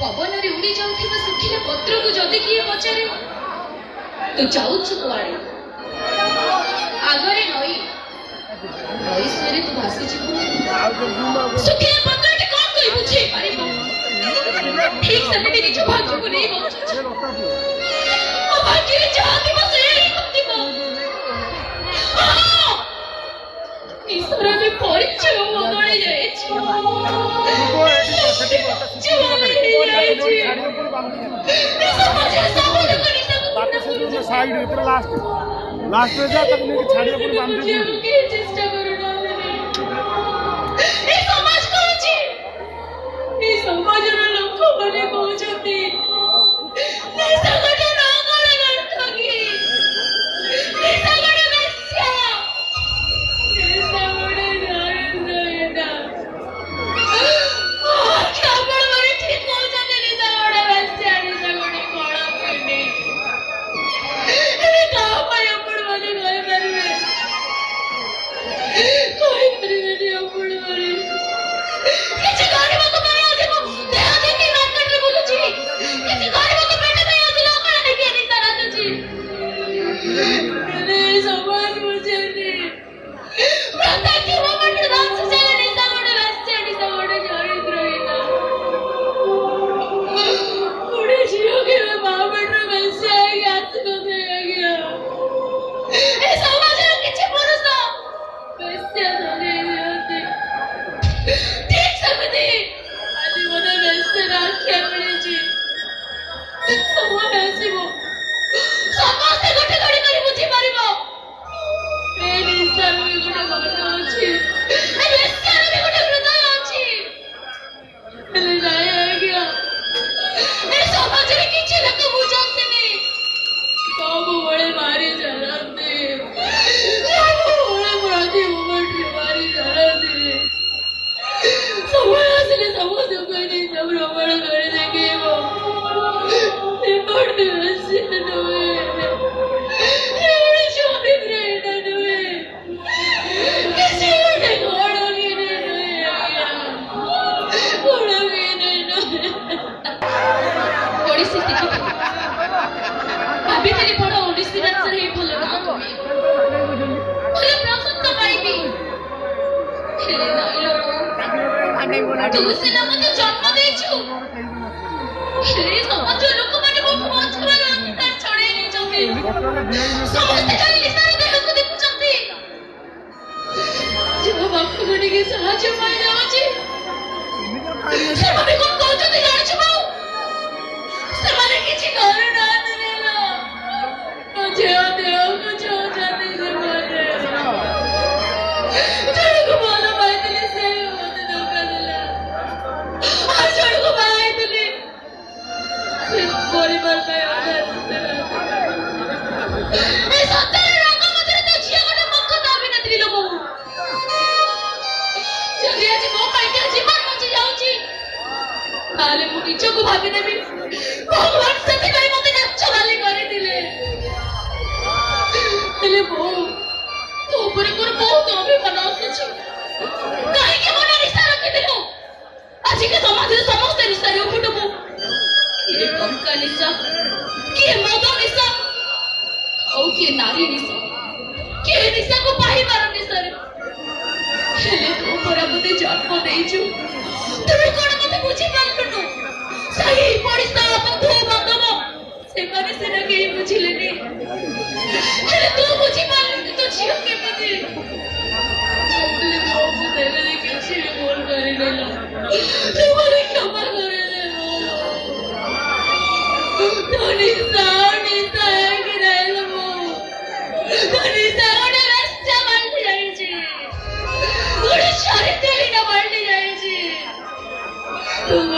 पवन रे उड़ी जाउथिबा सुखिला पत्र को जदि किए पचारे तो जाउछु कुआडे आगरे नई नई सरे तू भासी छिबु सुखिला पत्र के कोन कोई बुझे पारिबो ठीक समिति किछु भाग्य को नहीं बचछ ओ भाग्य रे जाति बसे कुतिबो निसरा के परिचय बदले जायछि साइड ऊपर लास्ट लास्ट में जा तक नहीं छाड़िए पूरी बांध दी चेष्टा करो ना ए समाज कोची ए समाज रे लोक माने कहउछथि ए संगठन ना करे गणतगी ए संगठन बेस्या ए संगठन नारंदयना क्या बड़ बड़ी ठीक हो जाते रे संगठन बेस्या रे संगठन कोड़ा पड़ने ए का पर अपन वाले घर करवे कोई करवे नहीं अपन वाले किसी गाड़ी में तो करे आज को देह देखी बात कर रहे बोलो जी किसी गाड़ी में तो बैठे नहीं आज लोग नहीं के नहीं तरह तो जी रे समाज मुझे नहीं प्रत्येक की वो मंडल दान से चले नहीं संगठन बेस्या नहीं संगठन जारी रहेगा उड़े जियो के मैं महामंडल बेस्या है याद को देगा गया ए समाज में किसी पुरुष बेस्या चले जाते ठीक समझे आदि मने बेस्या राखिया मिले जी समाज ऐसी वो समाज से गोटे गोटे करी बुझी पारिबो ए निस्तार में गोटे मन अछि ए बेस्या रे गोटे हृदय अछि ले जाए गया ए समाज रे किछि लोक बुझाते नहीं सब बड़े मारे जाते सब बड़े मुरादी मोमेंट रे मारे जाते समय असले समझ कोई नहीं सब रोमण कर देंगे वो ये बड़े हंसी नोए ये बड़े छोटे रहना नोए किसी बड़े घोड़ोगी नहीं नोए घोड़ोगी नहीं नोए ओडिसी सीखी अभी तेरी बड़ा ओडिसी डांसर है भलो ना तुम्हें भलो प्रशंसा पाइबी खेले ना लो तू सिला मते जन्म देछु खेले समाज लोक माने बहुत मौज करा रास्ता छोड़े नहीं जाते समस्त खाली लिसार देह को देखु चंती जब बाप को के सहायता पाई जाउची ସେମାନେ କଣ କହୁଛନ୍ତି ଜାଣିଛୁ ବାଉ ସେମାନେ କିଛି କରୁନାହାନ୍ତି ନା ଝିଅ ଦେହକୁ ଛୁଉଁଛନ୍ତି ସେମାନେ ଜଣକୁ ଭଲ ପାଇଥିଲି ସେ ମତେ ଧୋକା ଦେଲା ଆଉ ଜଣକୁ ବାହା ହେଇଥିଲି ସେ ପରିବାର ପାଇଁ ଏ ସତରେ ରଙ୍ଗ ମଧ୍ୟରେ ତ ଝିଅ ଗୋଟେ ମକ ଦାବି ନଥିଲି ଲୋ ବୋଉ ଯଦି ଆଜି ମୋ ପାଇଁ ଜୀବନ ବଞ୍ଚି ଯାଉଛି ताले मु निजको भाबी नेबी भगवान सती भाई मते नाच गाली करथिले हेले बो तो ऊपर कोर बहुत अभिमान आछी काहे के मन निशा रखि दिलो आज के समाज रे समस्त निशा रे उठबो के कंका निशा के मद निशा औ के नारी निशा के निशा को पाही मार निशा रे हेले तो पर मते जन्म देइछु तुम कोन मते बुझी पालनु सही पड़िसा बंधु बांधव से माने से ना के बुझिलेनी हेले तू बुझी पालनु तो झियो के मते तुमले बाबू देले के छी बोल करी देला तुम्हारे क्षमा करे दे तोनी सानी साग रहलो तोनी सागडे रास्ता मारली जाई छी गोडे शरीर तेली ना मारली जाई छी तुम